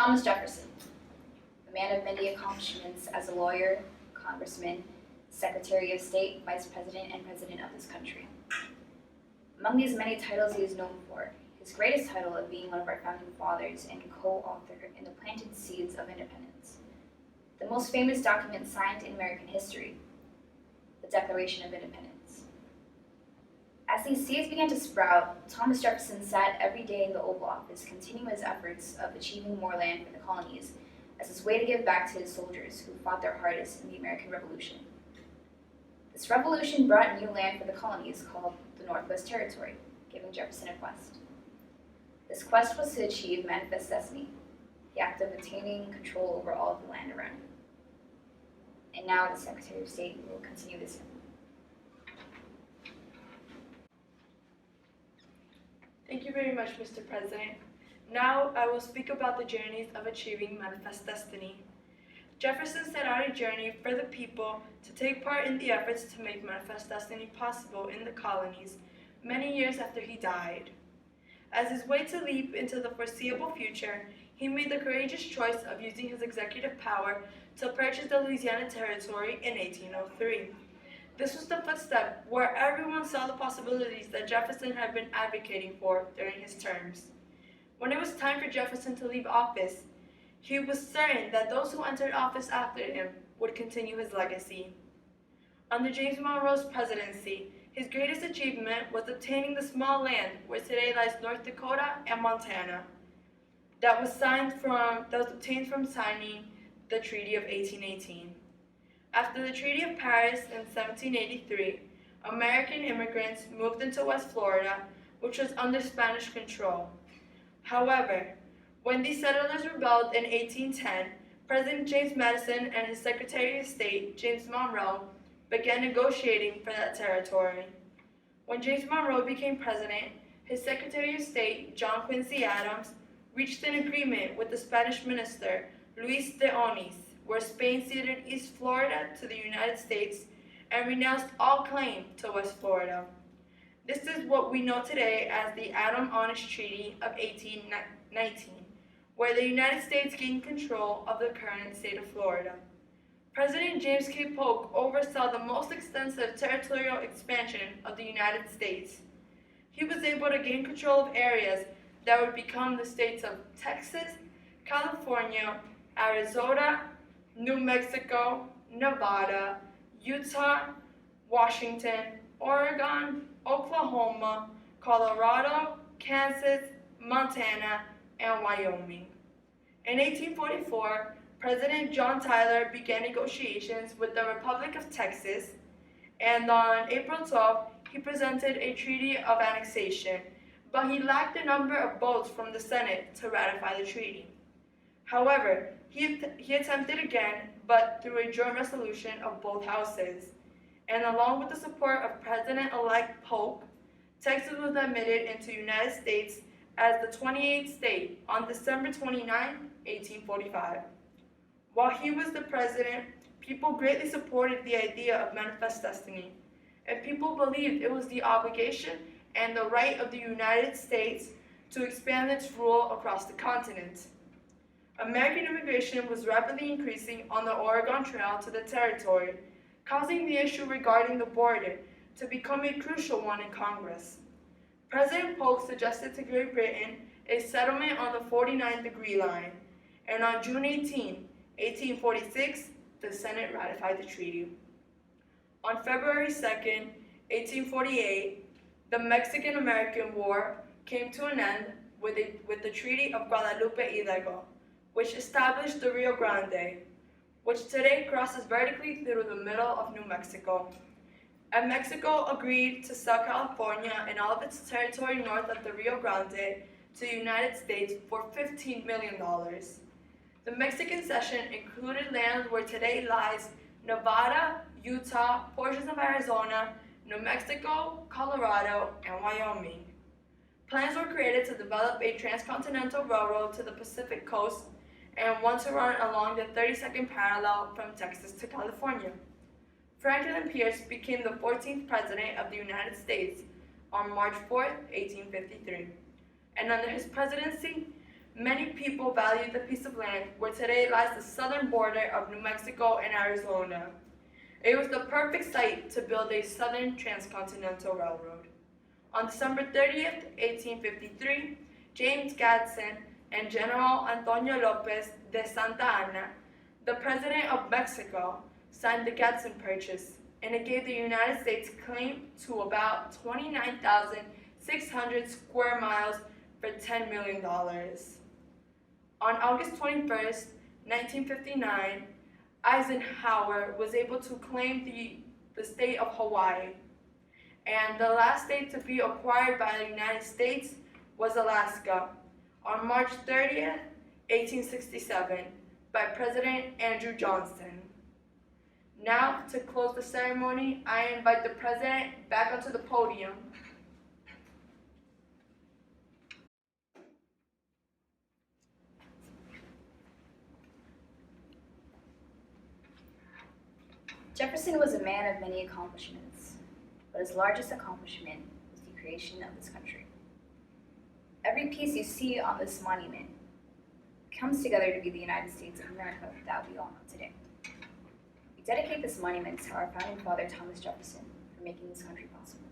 Thomas Jefferson, a man of many accomplishments as a lawyer, congressman, Secretary of State, Vice President, and President of this country. Among these many titles he is known for, his greatest title of being one of our founding fathers and co-author in the Planted Seeds of Independence, the most famous document signed in American history, the Declaration of Independence. As these seeds began to sprout, Thomas Jefferson sat every day in the Oval Office, continuing his efforts of achieving more land for the colonies as his way to give back to his soldiers who fought their hardest in the American Revolution. This revolution brought new land for the colonies called the Northwest Territory, giving Jefferson a quest. This quest was to achieve manifest destiny, the act of attaining control over all of the land around him. And now the Secretary of State will continue this. Thank you very much, Mr. President. Now I will speak about the journeys of achieving manifest destiny. Jefferson set out a journey for the people to take part in the efforts to make manifest destiny possible in the colonies many years after he died. As his way to leap into the foreseeable future, he made the courageous choice of using his executive power to purchase the Louisiana Territory in 1803. This was the footstep where everyone saw the possibilities that Jefferson had been advocating for during his terms. When it was time for Jefferson to leave office, he was certain that those who entered office after him would continue his legacy. Under James Monroe's presidency, his greatest achievement was obtaining the small land where today lies North Dakota and Montana that was obtained from signing the Treaty of 1818. After the Treaty of Paris in 1783, American immigrants moved into West Florida, which was under Spanish control. However, when these settlers rebelled in 1810, President James Madison and his Secretary of State, James Monroe, began negotiating for that territory. When James Monroe became president, his Secretary of State, John Quincy Adams, reached an agreement with the Spanish minister, Luis de Onis, where Spain ceded East Florida to the United States and renounced all claim to West Florida. This is what we know today as the Adams-Onis Treaty of 1819, where the United States gained control of the current state of Florida. President James K. Polk oversaw the most extensive territorial expansion of the United States. He was able to gain control of areas that would become the states of Texas, California, Arizona, New Mexico, Nevada, Utah, Washington, Oregon, Oklahoma, Colorado, Kansas, Montana, and Wyoming. In 1844, President John Tyler began negotiations with the Republic of Texas, and on April 12, he presented a treaty of annexation, but he lacked a number of votes from the Senate to ratify the treaty. However, he attempted again, but through a joint resolution of both houses. And along with the support of President-elect Polk, Texas was admitted into the United States as the 28th state on December 29, 1845. While he was the president, people greatly supported the idea of manifest destiny, and people believed it was the obligation and the right of the United States to expand its rule across the continent. American immigration was rapidly increasing on the Oregon Trail to the territory, causing the issue regarding the border to become a crucial one in Congress. President Polk suggested to Great Britain a settlement on the 49th-degree line, and on June 18, 1846, the Senate ratified the treaty. On February 2, 1848, the Mexican-American War came to an end with the Treaty of Guadalupe Hidalgo, which established the Rio Grande, which today crosses vertically through the middle of New Mexico. And Mexico agreed to sell California and all of its territory north of the Rio Grande to the United States for $15 million. The Mexican cession included land where today lies Nevada, Utah, portions of Arizona, New Mexico, Colorado, and Wyoming. Plans were created to develop a transcontinental railroad to the Pacific coast and one to run along the 32nd parallel from Texas to California. Franklin Pierce became the 14th President of the United States on March 4, 1853. And under his presidency, Many people valued the piece of land where today lies the southern border of New Mexico and Arizona. It was the perfect site to build a southern transcontinental railroad. On December 30th, 1853, James Gadsden and General Antonio Lopez de Santa Anna, the President of Mexico, signed the Gadsden Purchase, and it gave the United States claim to about 29,600 square miles for $10 million. On August 21st, 1959, Eisenhower was able to claim the state of Hawaii, and the last state to be acquired by the United States was Alaska on March 30th, 1867, by President Andrew Johnson. Now, to close the ceremony, I invite the President back onto the podium. Jefferson was a man of many accomplishments, but his largest accomplishment was the creation of this country. Every piece you see on this monument comes together to be the United States of America that we all know today. We dedicate this monument to our founding father, Thomas Jefferson, for making this country possible.